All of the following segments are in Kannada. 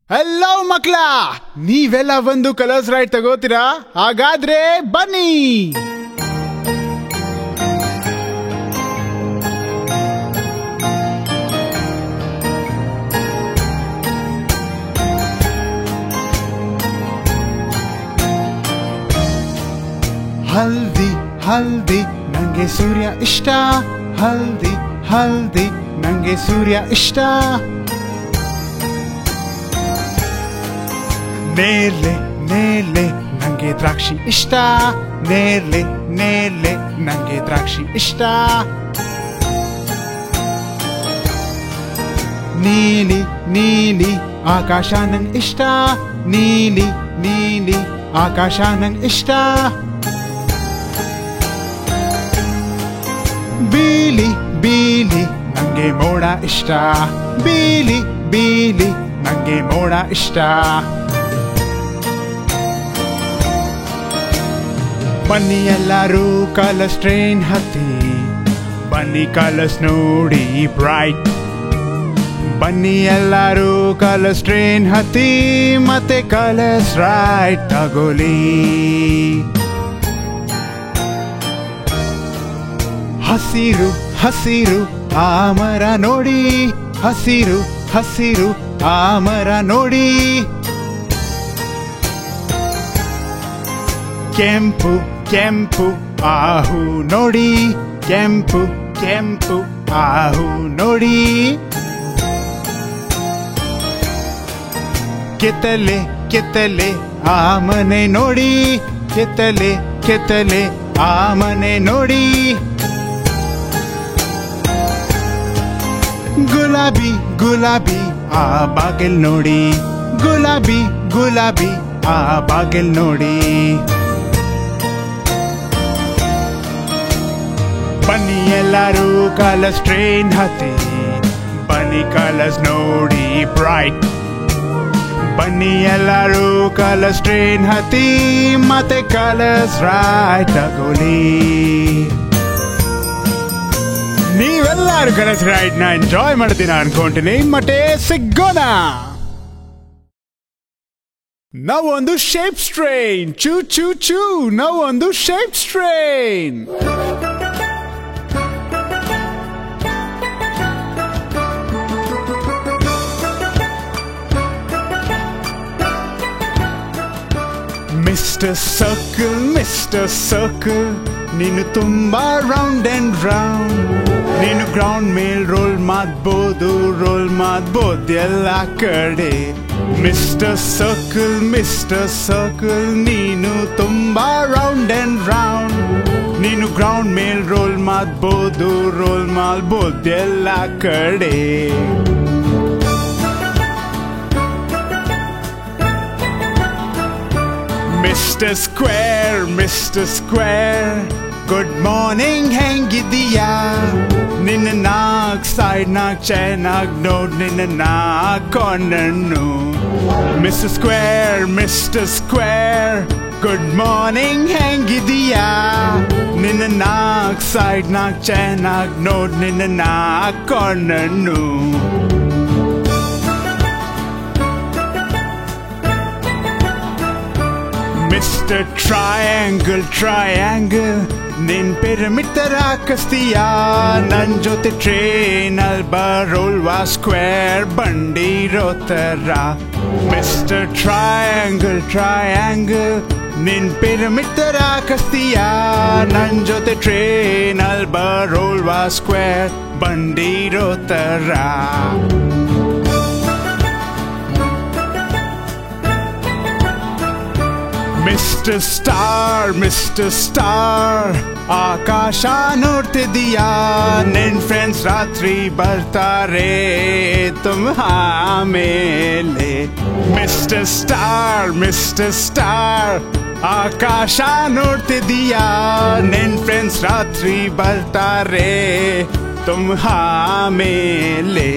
ಹಲೋ ಮಕ್ಳ, ನೀವೆಲ್ಲ ಬಂದು ಕಲರ್ಸ್ ರೈಡ್ ತಗೋತೀರಾ? ಹಾಗಾದ್ರೆ ಬನ್ನಿ. ಹಲ್ದಿ ಹಲ್ದಿ ನಂಗೆ ಸೂರ್ಯ ಇಷ್ಟ, ಹಲ್ದಿ ಹಲ್ದಿ ನಂಗೆ ಸೂರ್ಯ ಇಷ್ಟ. ನೇರ್ಲೆ ನೇರ್ಲೆ ನಂಗೆ ದ್ರಾಕ್ಷಿ ಇಷ್ಟ, ನೇರ್ಲೆ ನೇರ್ಲೆ ನಂಗೆ ದ್ರಾಕ್ಷಿ ಇಷ್ಟ. ನೀಲಿ ನೀಲಿ ಆಕಾಶ ನಂಗೆ ಇಷ್ಟ, ನೀಲಿ ನೀಲಿ ಆಕಾಶ ನಂಗೆ ಇಷ್ಟ. ಬೀಲಿ ಬೀಲಿ ನಂಗೆ ಮೋಡ ಇಷ್ಟ, ಬೀಲಿ ಬೀಲಿ ನಂಗೆ ಮೋಡ ಇಷ್ಟ. ಬನ್ನಿ ಎಲ್ಲರೂ ಕಲರ್ಸ್ ಟ್ರೈನ್ ಹತ್ತಿ, ಬನ್ನಿ ಕಲರ್ಸ್ ನೋಡಿ ಬ್ರೈಟ್. ಬನ್ನಿ ಎಲ್ಲರೂ ಕಲರ್ಸ್ ಟ್ರೈನ್ ಹತ್ತಿ, ಮತ್ತೆ ಕಲರ್ಸ್ ರೈಡ್ ತಗೋಲಿ. ಹಸಿರು ಹಸಿರು ಆ ಮರ ನೋಡಿ, ಹಸಿರು ಹಸಿರು ಆ ಮರ ನೋಡಿ. ಕೆಂಪು ಕೆಂಪು ಆಹು ನೋಡಿ, ಕೆಂಪು ಕೆಂಪು ಆಹು ನೋಡಿ. ಕೆತ್ತಲೆ ಕೆತ್ತಲೆ ಆ ಮನೆ ನೋಡಿ, ಕೆತ್ತಲೆ ಕೆತ್ತಲೆ ಆ ಮನೆ ನೋಡಿ. ಗುಲಾಬಿ ಗುಲಾಬಿ ಆ ಬಾಗಿಲ್ ನೋಡಿ, ಗುಲಾಬಿ ಗುಲಾಬಿ ಆ ಬಾಗಿಲ್ ನೋಡಿ. ಬನ್ನಿ ಎಲ್ಲರೂ ಕಲರ್ಸ್ ಟ್ರೈನ್ ಹತ್ತಿ, ಬನ್ನಿ ಕಲರ್ಸ್ ನೋಡಿ ಬ್ರೈಟ್. ಬನ್ನಿ ಎಲ್ಲರೂ ಕಲರ್ಸ್ ಟ್ರೈನ್ ಹತ್ತಿ, ಮತ್ತೆ ಕಲರ್ಸ್ ರೈಡ್ ತಗೋಲಿ. ನೀವೆಲ್ಲರೂ ಕಲರ್ಸ್ ರೈಡ್ ನ ಎಂಜಾಯ್ ಮಾಡ್ತೀನ ಅನ್ಕೊಂತೀನಿ. ಮತ್ತೆ ಸಿಗೋಣ. ನಾವೊಂದು ಶೇಪ್ಸ್ ಟ್ರೈನ್, ಚೂ ಚೂ ಚೂ, ನಾವೊಂದು ಶೇಪ್ಸ್ ಟ್ರೈನ್. ಮಿಸ್ಟರ್ ಸರ್ಕಲ್ ನೀನು ತುಂಬಾ ರೌಂಡ್ ಅಂಡ್ ರೌಂಡ್. ನೀನು ಗ್ರೌಂಡ್ ಮೇಲ್ ರೋಲ್ ಮಾಡ್ಬೋದು ಎಲ್ಲ ಕಡೆ. ಮಿಸ್ಟರ್ ಸರ್ಕಲ್ ನೀನು ತುಂಬಾ ರೌಂಡ್ ಅಂಡ್ ರೌಂಡ್. ನೀನು ಗ್ರೌಂಡ್ ಮೇಲ್ ರೋಲ್ ಮಾಡ್ಬೋದು ಎಲ್ಲ ಕಡೆ. ಮಿಸ್ಟರ್ ಸ್ಕ್ವೇರ್ ಗುಡ್ ಮಾರ್ನಿಂಗ್, ಹೆಂಗಿದೀಯಾ? ನಿನ್ನ ನಾಲ್ಕು ಸೈಡ್ ನಾಲ್ಕು ಚೆನ್ನಾಗ್ ನೋಡ್, ನಿನ್ನ ನಾಲ್ಕು ಕಾರ್ನರ್ನು. ಮಿಸ್ಟರ್ ಸ್ಕ್ವೇರ್ ಗುಡ್ ಮಾರ್ನಿಂಗ್, ಹೆಂಗಿದೀಯಾ? ನಿನ್ನ ನಾಲ್ಕು ಸೈಡ್ ನಾಲ್ಕು ಚೆನ್ನಾಗ್ ನೋಡ್, ನಿನ್ನ ನಾಲ್ಕು ಕಾರ್ನರ್ನು. ಮಿಸ್ಟರ್ ಟ್ರಯಾಂಗಲ್ ನಿನ್ ಪಿರಮಿಡ್ ತರ ಕಸ್ತೀಯಾ? ನನ್ ಜೊತೆ ಟ್ರೈನ್ ಅಲ್ ಬರೋಲ್ವಾ ಸ್ಕ್ವೇರ್ ಬಂಡಿರೋ ತರ? ಮಿಸ್ಟರ್ ಟ್ರಯಾಂಗಲ್ ನಿನ್ ಪಿರಮಿಡ್ ತರ ಕಸ್ತೀಯಾ? ನನ್ ಜೊತೆ ಟ್ರೈನ್ ಅಲ್ ಬರೋಲ್ವಾ ಸ್ಕ್ವೇರ್ ಬಂಡಿರೋ ತರ? ಮಿಸ್ಟರ್ ಸ್ಟಾರ್ ಆಕಾಶ ನೋಡ್ತಿದೀಯಾ? ನಿನ್ ಫ್ರೆಂಡ್ಸ್ ರಾತ್ರಿ ಬರ್ತಾರೆ ತುಮ್ ಆಮೇಲೆ. ಮಿಸ್ಟರ್ ಸ್ಟಾರ್ ಆಕಾಶ ನೋಡ್ತಿದೀಯಾ? ನಿನ್ ಫ್ರೆಂಡ್ಸ್ ರಾತ್ರಿ ಬರ್ತಾರೆ ತುಮ್ ಆಮೇಲೆ.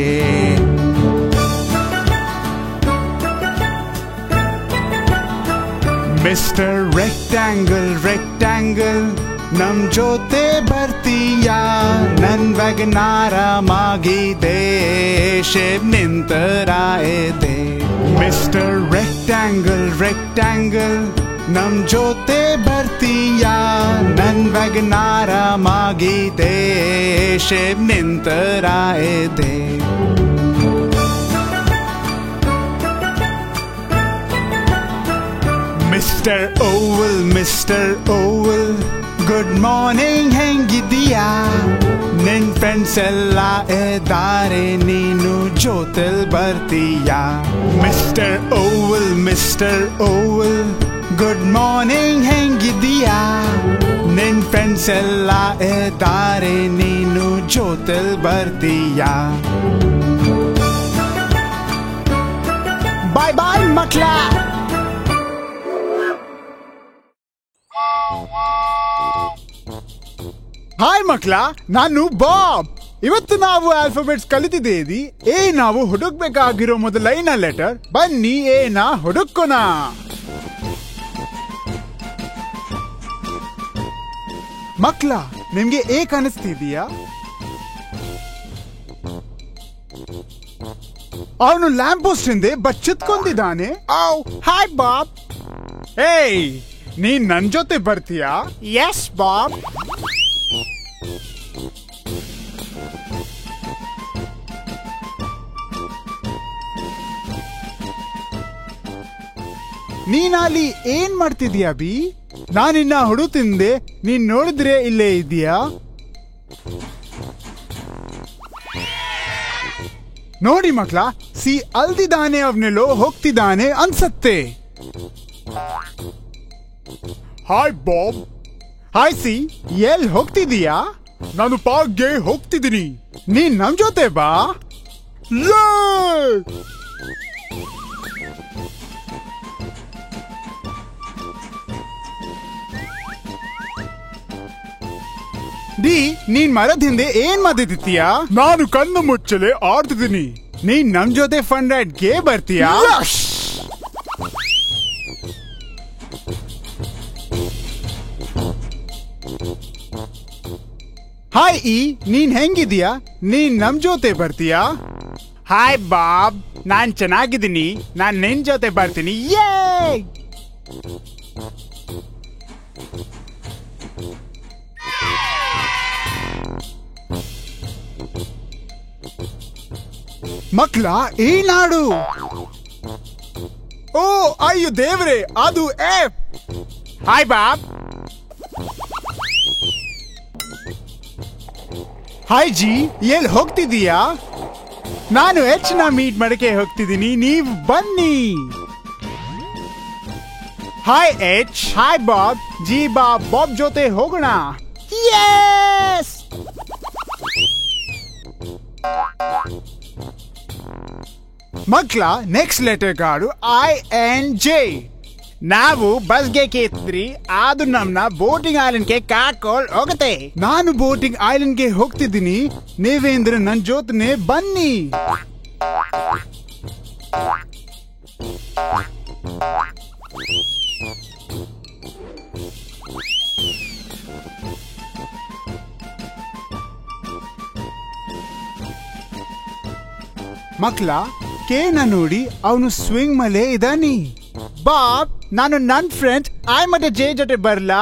ಮಿಸ್ಟರ್ ರೆಕ್ಟ್ಯಾಂಗಲ್ ನಮ್ ಜೊತೆ ಬರ್ತೀಯಾ ನನ್ ವ್ಯಾಗನಾರ ಮಾಗಿದೆ ಶೇಪ್ ನಿಂತರ ಇದೆ ಮಿಸ್ಟರ್ ರೆಕ್ಟ್ಯಾಂಗಲ್ ರೆಕ್ಟ್ಯಾಂಗಲ್ ನಮ್ ಜೊತೆ ಬರ್ತೀಯಾ ನನ್ ವ್ಯಾಗನಾರ ಮಾಗಿದೆ ಶೇಪ್ ನಿಂತರ ಇದೆ ಮಿಸ್ಟರ್ ಓವಲ್ ಗುಡ್ ಮಾರ್ನಿಂಗ್ ಹೆಂಗಿದೀಯಾ ನಿನ್ ಫ್ರೆಂಡ್ಸ್ ಎಲ್ಲ ಇದ್ದಾರೆ ನೀನು ಜೊತೆಲ್ ಬರ್ತೀಯಾ ಮಿಸ್ಟರ್ ಓವಲ್ ಗುಡ್ ಮಾರ್ನಿಂಗ್ ಹೆಂಗಿದೀಯಾ ನಿನ್ ಫ್ರೆಂಡ್ಸ್ ಎಲ್ಲ ಇದ್ದಾರೆ ನೀನು ಜೊತೆಲ್ ಬರ್ತೀಯಾ ಬಾಯ್ ಬಾಯ್ ಮಕ್ಳ ಹಾಯ್ ಮಕ್ಳ ನಾನು ಬಾಬ್ ಇವತ್ತು ನಾವು ಆಲ್ಫಾಬೆಟ್ಸ್ ಕಲಿತಿದ್ದೇವೆ ನಾವು ಹುಡುಕ್ಬೇಕಾಗಿರೋ ಮೊದಲೈನ ಲೆಟರ್ ಬನ್ನಿ ಏನ ಹುಡುಕೋಣ ಮಕ್ಳ ನಿಮ್ಗೆ ಕಾಣಿಸ್ತಿದೀಯಾ ಅವನು ಲ್ಯಾಂಪ್ ಪೋಸ್ಟ್ ಹಿಂದೆ ಬಚ್ಚಿತ್ಕೊಂಡಿದ್ದಾನೆ ಹಾಯ್ ಬಾಬ್ ಏಯ್ ನೀನ್ ನನ್ ಜೊತೆ ಬರ್ತೀಯಾ ಎಸ್ ಬಾಬ್ ನೀನಲ್ಲಿ ಏನ್ ಮಾಡ್ತಿದ್ಯಾ ಬಿ ನಾನಿನ್ನ ಹುಡುತಿಂದೆ ನೀನ್ ನೋಡಿದ್ರೆ ಇಲ್ಲೇ ಇದೀಯಾ ನೋಡಿ ಮಕ್ಳ ಸಿ ಅಲ್ದಿದ್ದಾನೆ ಅವನೆಲ್ಲೋ ಹೋಗ್ತಿದ್ದಾನೆ ಅನ್ಸತ್ತೆ ಹಾಯ್ ಬಾಬ್ ಹಾಯ್ ಸಿ ಎಲ್ ಹೋಗ್ತಿದೀಯಾ ನಾನು ಪಾರ್ಕ್ಗೆ ಹೋಗ್ತಿದ್ದೀನಿ ನೀನ್ ನಮ್ ಜೊತೆ ಬಾ ಡಿ ನೀನ್ ಮರದ ಹಿಂದೆ ಏನ್ ಮಾತಾಡ್ತೀಯಾ ನಾನು ಕಣ್ಣು ಮುಚ್ಚಲೆ ಆಡ್ತಿದ್ದೀನಿ ನೀನ್ ನಮ್ ಜೊತೆ ಫನ್ ರೈಡ್ಗೆ ಬರ್ತೀಯಾ ಹಾಯ್ ನೀನ್ ಹೆಂಗಿದೀಯಾ ನೀನ್ ನಮ್ ಜೊತೆ ಬರ್ತೀಯಾ ಹಾಯ್ ಬಾಬ್ ನಾನ್ ಚೆನ್ನಾಗಿದ್ದೀನಿ ನಾನ್ ನಿನ್ ಜೊತೆ ಬರ್ತೀನಿ ಮಕ್ಳ ಏನಾಡು ಓ ಅಯ್ಯೋ ದೇವ್ರೆ ಅದು F hi Bob hi G ಎಲ್ ಹೋಗ್ತಿದೀಯಾ ನಾನು ಎಚ್ ನ ಮೀಟ್ ಮಾಡಕ್ಕೆ ಹೋಗ್ತಿದ್ದೀನಿ ನೀವ್ ಬನ್ನಿ hi H hi Bob G Bob ಜೊತೆ ಹೋಗೋಣ ಮಕ್ಳ ನೆಕ್ಸ್ಟ್ ಲೆಟರ್ ಗಾಡು INJ ನಾವು ಬಸ್ಗೆ ಕೇಳಿದ್ರಿ ಅದು ನಮ್ನ ಬೋಟಿಂಗ್ ಐಲ್ಯಾಂಡ್ಗೆ ಕಾಡ್ಕೊಂಡು ಹೋಗುತ್ತೆ ನಾನು ಬೋಟಿಂಗ್ ಐಲ್ಯಾಂಡ್ಗೆ ಹೋಗ್ತಿದ್ದೀನಿ ನೀವೇಂದ್ರ ನನ್ ಜೊತೆ ಬನ್ನಿ ಮಕ್ಳ ಕೇನ ನೋಡಿ ಅವನು ಸ್ವಿಂಗ್ ಮೇಲೆ ಇದ್ದಾನಿ ಬಾಬ್ ನಾನು ನನ್ ಫ್ರೆಂಡ್ ಆಯ್ ಮತ್ತೆ ಜೆ ಜೊತೆ ಬರ್ಲಾ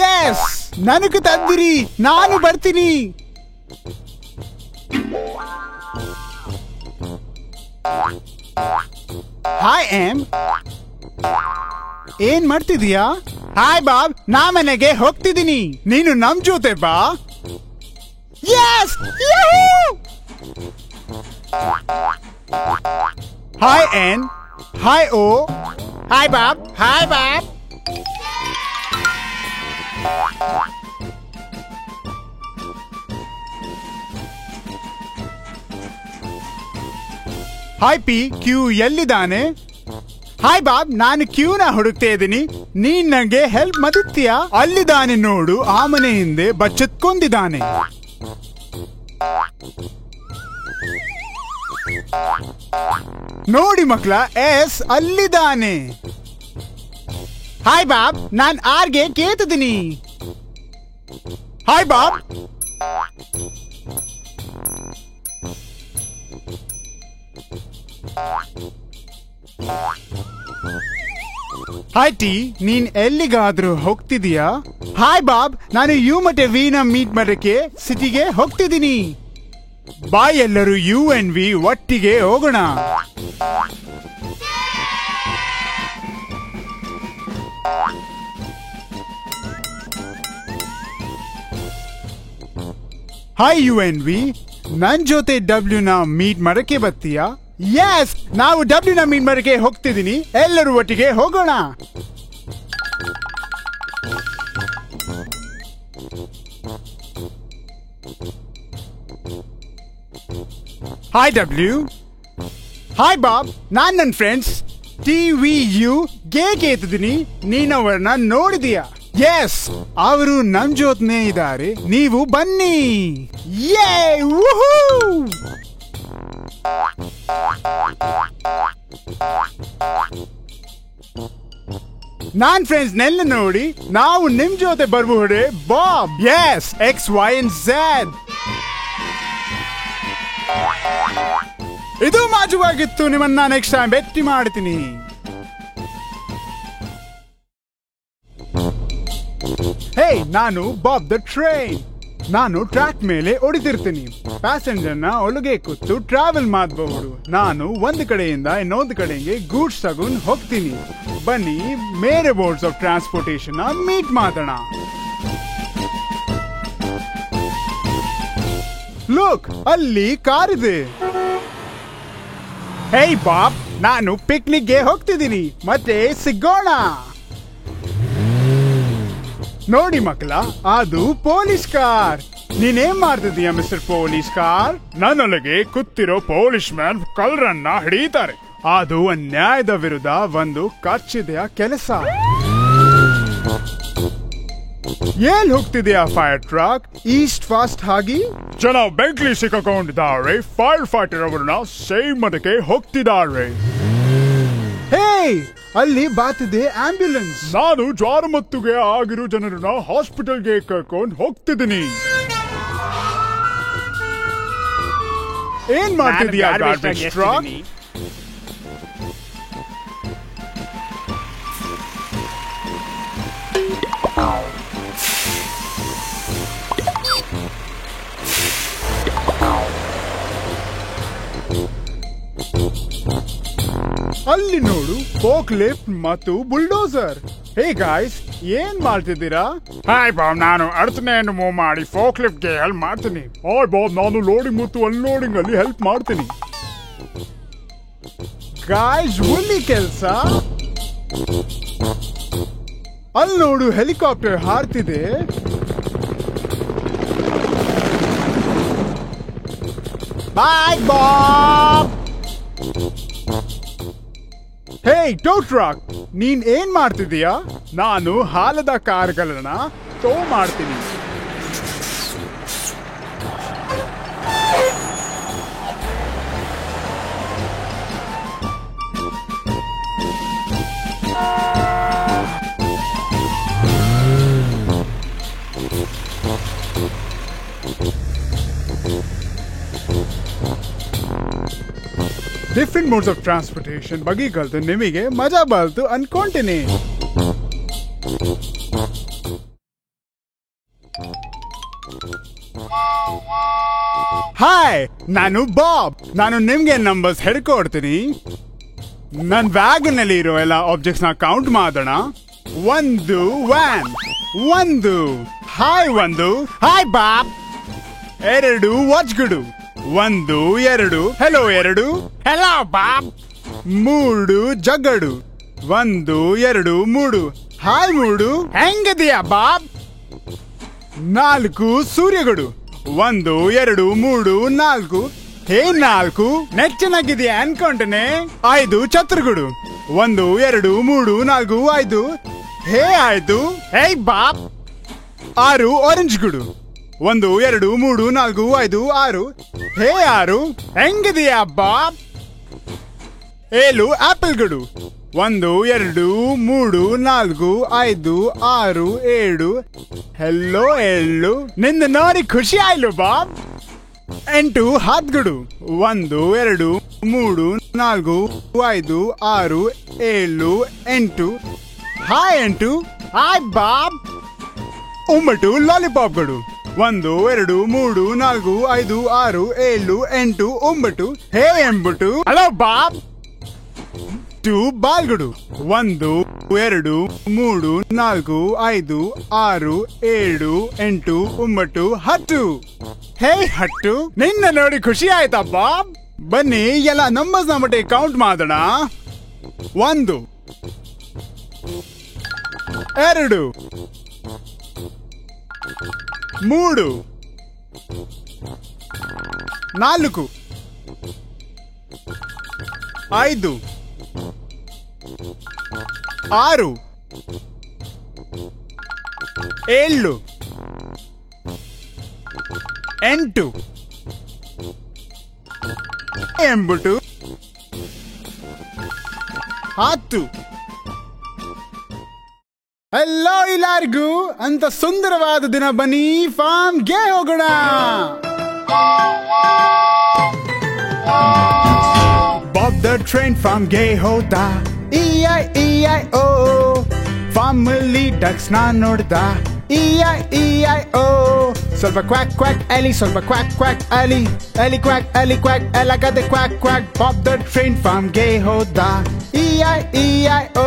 ಎಸ್ ನನಗೆ ತಂದಿರಿ ನಾನು ಬರ್ತೀನಿ ಹಾಯ್ ಎಮ್ ಏನ್ ಮಾಡ್ತಿದೀಯಾ ಹಾಯ್ ಬಾಬ್ ನಾ ಮನೆಗೆ ಹೋಗ್ತಿದ್ದೀನಿ ನೀನು ನಮ್ ಜೊತೆ ಬಾ S hi N hi O hi Bob hi Bob hi P Q ಎಲ್ಲಿದ್ದಾನೆ ಹಾಯ್ ಬಾಬ್ ನಾನು ಕ್ಯೂನ ಹುಡುಕ್ತಾ ಇದ್ದೀನಿ ನೀನ್ ನಂಗೆ ಹೆಲ್ಪ್ ಮಾಡುತ್ತೀಯಾ ಅಲ್ಲಿದ್ದಾನೆ ನೋಡು ಆ ಮನೆ ಹಿಂದೆ ಬಚ್ಚತ್ಕೊಂಡಿದ್ದಾನೆ ನೋಡಿ ಮಕ್ಳ ಎಸ್ ಅಲ್ಲಿದ್ದಾನೆ. ಹಾಯ್ ಬಾಬ್, ನಾನ್ ಆರ್ಗೆ ಕೇಳ್ತಿದ್ದೀನಿ. Hi Bob. ಹಾಯ್ ಟಿ, ನೀನ್ ಎಲ್ಲಿಗಾದ್ರೂ ಹೋಗ್ತಿದೀಯಾ? ಹಾಯ್ ಬಾಬ್, ನಾನು ಯು ಮತ್ತೆ ವಿನ ಮೀಟ್ ಮಾಡಕ್ಕೆ ಸಿಟಿಗೆ ಹೋಗ್ತಿದ್ದೀನಿ. ಬಾಯ್, ಎಲ್ಲರೂ ಯು ಅಂಡ್ ವಿ ಒಟ್ಟಿಗೆ ಹೋಗೋಣ. ಹಾಯ್ ಯು ಅಂಡ್ ವಿ, ನನ್ ಜೊತೆ ಡಬ್ಲ್ಯೂ ನ ಮೀಟ್ ಮಾಡಕ್ಕೆ ಬರ್ತೀಯಾ? ಎಸ್, ನಾವು ಡಬ್ಲ್ಯೂ ನ ಮೀಟ್ ಮಾಡಕ್ಕೆ ಹೋಗ್ತಿದ್ದೀನಿ. ಎಲ್ಲರೂ ಒಟ್ಟಿಗೆ ಹೋಗೋಣ. Hi W. ಹಾಯ್ ಬಾಬ್, ನಾನ್ ನನ್ನ ಫ್ರೆಂಡ್ಸ್ TVU ಕೇಳ್ತಿದ್ದೀನಿ. ನೀನವರನ್ನ ನೋಡಿದೀಯಾ? ಎಸ್, ಅವರು ನಮ್ ಜೊತೆನೇ ಇದ್ದಾರೆ. ನೀವು ಬನ್ನಿ. ಯೇ ವುಹೂ. ನಾನ್ ಫ್ರೆಂಡ್ಸ್ ನೆಲ್ಲ ನೋಡಿ ನಾವು ನಿಮ್ ಜೊತೆ ಬರ್ಬಹುದೇ Bob? Yes, XY and Z. ಇದು ಮಾಜುವಾಗಿತ್ತು. ನಿಮ್ಮನ್ನ ನೆಕ್ಸ್ಟ್ ಟೈಮ್ ಭೇಟಿ ಮಾಡ್ತೀನಿ. ಹೇ, ನಾನು ಬಾಬ್ ದ ಟ್ರೈನ್. ನಾನು ಟ್ರ್ಯಾಕ್ ಮೇಲೆ ಹೊಡಿತಿರ್ತೀನಿ. ಪ್ಯಾಸೆಂಜರ್ನ ಒಳಗೆ ಕೂತು ಟ್ರಾವೆಲ್ ಮಾಡಬಹುದು. ನಾನು ಒಂದು ಕಡೆಯಿಂದ ಇನ್ನೊಂದು ಕಡೆಗೆ ಗೂಡ್ಸ್ ತಗೊಂಡು ಹೋಗ್ತೀನಿ. ಬನ್ನಿ, ಬೇರೆ ಮೋಡ್ಸ್ ಆಫ್ ಟ್ರಾನ್ಸ್ಪೋರ್ಟೇಷನ್ ಮೀಟ್ ಮಾಡೋಣ. ಲುಕ್, ಅಲ್ಲಿ ಕಾರ್ ಇದೆ. ಹೇ ಬಾಬ್, ನಾನು ಪಿಕ್ನಿಕ್ಗೆ ಹೋಗ್ತಿದ್ದೀನಿ. ಮತ್ತೆ ಸಿಗೋಣ. ನೋಡಿ ಮಕ್ಕಳ, ಅದು ಪೊಲೀಸ್ ಕಾರ್. ನೀನೇನ್ ಮಾಡ್ತಿದೀಯ ಮಿಸ್ಟರ್ ಪೊಲೀಸ್ ಕಾರ್? ನನ್ನೊಳಗೆ ಕೂತಿರೋ ಪೊಲೀಸ್ ಮ್ಯಾನ್ ಕಳ್ಳರನ್ನ ಹಿಡಿತಾರೆ. ಅದು ಅನ್ಯಾಯದ ವಿರುದ್ಧ ಒಂದು ಕಚ್ಚಿದೆಯ ಕೆಲಸ. ಎಲ್ಲಿ ಹೋಗ್ತಿದೆಯಾ ಫೈರ್ ಟ್ರಕ್? ಈಸ್ಟ್ ಫಾಸ್ಟ್ ಆಗಿ ಜನ ಬೆಂಕಿ ಸಿಕ್ಕೊಂಡಿದ್ದಾರೆ. ಫೈರ್ ಫೈಟರ್ ಅವರನ್ನ ಸೇವ್ ಮಾಡೋಕೆ ಹೋಗ್ತಿದ್ದಾರೆ. ಹೇ, ಅಲ್ಲಿ ಬಾತಿದೆ ಆಂಬ್ಯುಲೆನ್ಸ್. ನಾನು ಜ್ವರಮತ್ತುಗೆ ಆಗಿರೋ ಜನರನ್ನ ಹಾಸ್ಪಿಟಲ್ಗೆ ಕರ್ಕೊಂಡು ಹೋಗ್ತಿದ್ದೀನಿ. ಏನ್ ಮಾಡ್ತಿದೀಯಾ ಗಾರ್ಬೇಜ್ ಟ್ರಕ್? ಅಲ್ಲಿ ನೋಡು, ಫೋಕ್ ಲಿಫ್ಟ್ ಮತ್ತು ಬುಲ್ಡೋಸರ್. ಹೇ ಗಾಯ್ಸ್, ಏನ್ ಮಾಡ್ತಿದ್ದೀರಾ? ಹಾಯ್ ಬಾಬ್, ನಾನು ಅಡಚಣೆಯನ್ನು ಮೂವ್ ಮಾಡಿ ಫೋಕ್ ಲಿಫ್ಟ್ ಗೆ ಹೆಲ್ಪ್ ಮಾಡ್ತೀನಿ. ಹಾಯ್ ಬಾಬ್, ನಾನು ಲೋಡಿಂಗ್ ಮತ್ತು ಅನ್ಲೋಡಿಂಗ್ ಅಲ್ಲಿ ಹೆಲ್ಪ್ ಮಾಡ್ತೀನಿ. ಗಾಯ್ಸ್, ಒಳ್ಳೆ ಕೆಲಸ. ಅಲ್ಲಿ ನೋಡು, ಹೆಲಿಕಾಪ್ಟರ್ ಹಾರ್ತಿದೆ. ಬಾಯ್ ಬಾಬ್. ಹೇ ಟೋ ಟ್ರಕ್, ನೀನ್ ಏನ್ ಮಾಡ್ತಿದೀಯಾ? ನಾನು ಹಾಲದ ಕಾರ್ಗಳನ್ನ ಟೋ ಮಾಡ್ತೀನಿ. ಡಿಫ್ರೆಂಟ್ ಮೋಡ್ಸ್ ಆಫ್ ಟ್ರಾನ್ಸ್ಪೋರ್ಟೇಷನ್ ಬಗ್ಗೆ ಕಲ್ತು ನಿಮಗೆ ಮಜಾ ಬಂತು ಅನ್ಕೊಂತೀನಿ. ಹಾಯ್, ನಾನು ಬಾಬ್. ನಾನು ನಿಮ್ಗೆ ನಂಬರ್ಸ್ ಹೇಳ್ಕೊಡ್ತೀನಿ. ನನ್ ವ್ಯಾಗನ್ ನಲ್ಲಿ ಇರೋ ಎಲ್ಲ ಆಬ್ಜೆಕ್ಟ್ಸ್ ನ ಕೌಂಟ್ ಮಾಡೋಣ. 1 ವ್ಯಾನ್, 1. ಹಾಯ್ 1. Hi Bob. 2 ವಾಚ್ಗಳು. 1 2. ಹೆಲೋ 2. Hello Bob. 3 ಜಗ್ಗಡು. 1 2 3. ಹಾಯ್ 3. ಹೆಂಗದಿಯಾ ಬಾಬ್? 4 ಸೂರ್ಯಗಳು. 1 2 3 4. ಹೇ 4 ನೆಕ್ ಚೆನ್ನಾಗಿದೆಯಾ ಅನ್ಕೊಂಡನೆ. 5 ಛತ್ರಗಳು. 1 2 3 4 5. ಹೇ 5. Hey Bob. 6 ಆರೆಂಜ್ಗಳು. 1 2 3 4 5 6. ಹೇ 6. ಹೆಂಗಿದೆಯಾ ಬಾಬ್? 7 ಆಪಲ್ಗಳು. 1 2 3 4 5 6 7. ಹೆಲ್ಲೋ ಎಳ್ಳು, ನಿಂದ ನೋಡಿ ಖುಷಿ ಆಯ್ಲು ಬಾಬ್. 8 ಹತ್ಗಳು. 1 2 3 4 5 6 7 8. ಹಾಯ್ 8. Hi Bob. 9 ಲಾಲಿಪಾಪ್ಗಳು. 1 2 3 4 5 6 7 8 9. ಹೇ ಎಂಬುಟು. Hello Bob. 2 ಬಾಲ್ಗಳು. 1 2 3 4 5 6 7 8 9 10. ಹೇ ಹಟ್ಟು, ನಿನ್ನ ನೋಡಿ ಖುಷಿ ಆಯ್ತಾ ಬಾಬ್. ಬನ್ನಿ ಎಲ್ಲ ನಂಬರ್ಸ್ ಮಟ್ಟಿ ಕೌಂಟ್ ಮಾಡೋಣ. 1 2 3 4 5 6 7 8 ಎಂಬುಟು 10. ಹಲೋ ಎಲ್ಲರಿಗೂ, ಅಂತ ಸುಂದರವಾದ ದಿನ, ಬನ್ನಿ ಫಾರ್ಮ್ಗೆ ಹೋಗೋಣ. ಬಾಬ್ ದ ಟ್ರೈನ್ ಫಾರ್ಮ್ಗೆ ಹೋದ. E-I-E-I-O. ಫಾರ್ಮಲ್ಲಿ ಡಕ್ಸ್ ನಾ ನೋಡ್ದ. E-I-E-I-O. ಸ್ವಲ್ಪ ಕ್ವಾಕ್ ಕ್ವಾಕ್ ಎಲಿ, ಸ್ವಲ್ಪ ಕ್ವಾಕ್ ಕ್ವಾಕ್ ಎಲಿ. ಎಲಿ ಕ್ವಾಕ್ ಎಲಿ ಕ್ವಾಕ್, ಎಲ್ಲಗದೆ quack quack. Bob the train ಫಾರ್ಮ್ಗೆ ಹೋದ. E-I-E-I-O.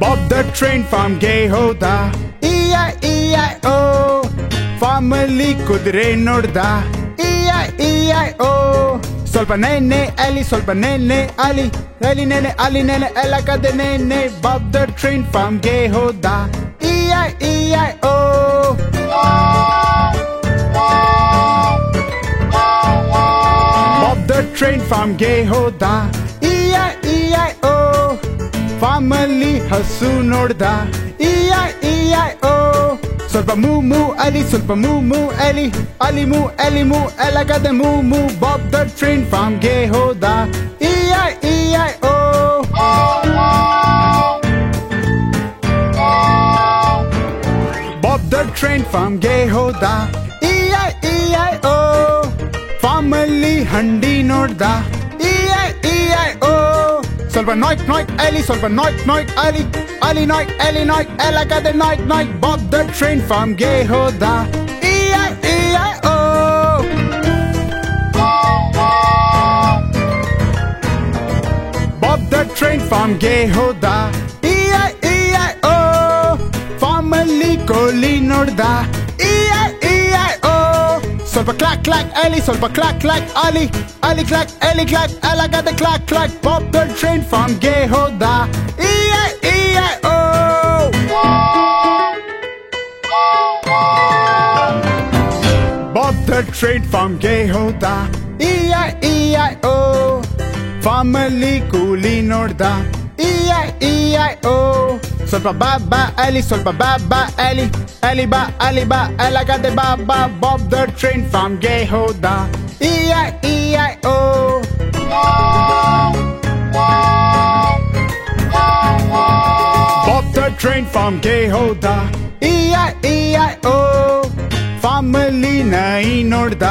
ಬಾಬ್ ದ ಟ್ರೈನ್ ಫಾರ್ಮ್ಗೆ ಹೋದ. E-I-E-I-O. ಫಾರ್ಮಲ್ಲಿ ಕುದುರೆ ನೋಡ್ದ. E-I-E-I-O. ಸ್ವಲ್ಪ ನೆನೆ ಎಲಿ, ಸ್ವಲ್ಪ ನೆನೆ ಅಲಿ. ಎಲಿ ನೆನೆ ಅಲಿ ನೆನೆ ಎಲ್ಲಗದೆ ನೆನೆ. ಬಾಬ್ ದ ಟ್ರೈನ್ ಫಾರ್ಮ್ಗೆ ಹೋದ. E-I-E-I-O. ಬಾಬ್ ದ ಟ್ರೈನ್ ಫಾರ್ಮ್ಗೆ ಹೋದ. E-I-E-I-O. ಫಾರ್ಮಲ್ಲಿ ಹಸು ನೋಡ್ದ. E-I-E-I-O. ಸ್ವಲ್ಪ ಮೂ ಮೂ ಅಲಿ, ಸ್ವಲ್ಪ ಮೂ ಮೂ ಎಲಿ. ಅಲಿ ಮೂ ಎಲಿ ಮೂ ಎಲ್ಲಗದೆ ಮೂ ಮೂ. ಬಾಬ್ ದ ಟ್ರೈನ್ ಫಾರ್ಮ್ಗೆ ಹೋದ. E-I-E-I-O. ಬಾಬ್ ದ ಟ್ರೈನ್ ಫಾರ್ಮ್ಗೆ ಹೋದ. E-I-E-I-O. ಫಾರ್ಮಲ್ಲಿ ಹಂಡಿ ನೋಡ್ದ. E-I-E-I-O. ಸ್ವಲ್ಪ ನಾಯ್ಕ್ ನಾಯ್ಕ್ ಎಲಿ, ಸ್ವಲ್ಪ ನಾಯ್ಕ್ ನಾಯ್ಕ್ ಅಲಿ. ಅಲಿ ನಾಯ್ಕ್ ಎಲಿ ನಾಯ್ಕ್ ಎಲ್ಲಗದೆ ನಾಯ್ಕ್ ನಾಯ್ಕ್. ಬಾಬ್ ದ ಟ್ರೈನ್ ಫಾರ್ಮ್ಗೆ ಹೋದ. E-I-E-I-O. ಬಾಬ್ ದ ಟ್ರೈನ್ ಫಾರ್ಮ್ಗೆ ಹೋದ. E-I-E-I-O. ಫಾರ್ಮಲ್ಲಿ ಕೋಳಿ ನೋಡ್ದ. E-I-E-I-O. ಸ್ವಲ್ಪ ಕ್ಲಾಕ್ ಕ್ಲಾಕ್ ಎಲಿ, ಸ್ವಲ್ಪ ಕ್ಲಾಕ್ ಕ್ಲಾಕ್ ಅಲಿ. ಅಲಿ ಕ್ಲಾಕ್ ಎಲಿ ಕ್ಲಾಕ್ ಎಲ್ಲಗದೆ cluck cluck. Bob the train ಫಾರ್ಮ್ಗೆ ಹೋದ. E-I-E-I-O. ಬಾಬ್ ದ ಟ್ರೈನ್ ಫಾರ್ಮ್ಗೆ ಹೋದ. E-I-E-I-O. ಫಾರ್ಮಲ್ಲಿ ಕೂಲಿ ನೋಡ್ದ. E-I-E-I-O. ಸ್ವಲ್ಪ ಬಾ ಬಾ ಎಲಿ, ಸ್ವಲ್ಪ ಬಾ ಬಾ ಎಲಿ. ಎಲಿ ಬಾ ಅಲಿ ಬಾ ಎಲ್ಲಗದೆ ಬಾ ಬಾ. ಬಾಬ್ ದ ಟ್ರೈನ್ ಫಾರ್ಮ್ಗೆ ಹೋದ. E-I-E-I-O. ಬಾಬ್ ದ ಟ್ರೈನ್ ಫಾರ್ಮ್ಗೆ ಹೋದ. E-I-E-I-O. ಫಾರ್ಮಲ್ಲಿ ನಾಯಿ ನೋಡ್ದ.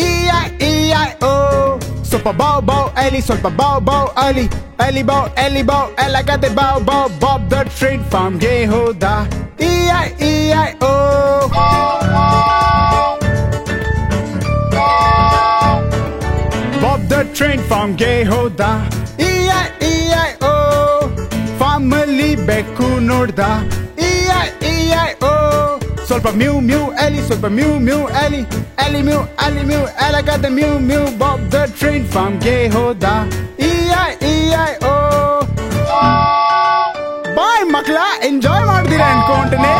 E-I-E-I-O. ಸ್ವಲ್ಪ ಬಾವ್ ಬಾವ್ ಎಲಿ, ಸ್ವಲ್ಪ ಬಾವ್ ಬಾವ್ ಅಲಿ. ಎಲಿ ಬಾವ್ ಎಲಿ ಬಾವ್ ಎಲ್ಲಗದೆ ಬಾವ್ ಬಾವ್. ಬಾಬ್ ದ ಟ್ರೈನ್ ಫಾರ್ಮ್ಗೆ ಹೋದ. E-I-E-I-O. ಬಾಬ್ ದ ಟ್ರೈನ್ ಫಾರ್ಮ್ಗೆ ಹೋದ. E-I-E-I-O. ಫಾರ್ಮಲ್ಲಿ ಬೆಕ್ಕು ನೋಡ್ದ. E-I-E-I-O. ಸ್ವಲ್ಪ ಮ್ಯೂ ಮ್ಯೂ ಎಲಿ, ಸ್ವಲ್ಪ ಮ್ಯೂ ಮ್ಯೂ ಎಲಿ. ಎಲಿ ಮ್ಯೂ ಅಲಿ ಮ್ಯೂ ಎಲ್ಲಗದೆ ಮ್ಯೂ ಮ್ಯೂ. ಬಾಬ್ ದ ಟ್ರೈನ್ ಫಾರ್ಮ್ಗೆ ಹೋದ. E-I-E-I-O. ಬಾಯ್ ಮಕ್ಳ, ಎಂಜಾಯ್ ಮಾಡ್ತೀರಾ ಅನ್ಕೊಂತೀನಿ.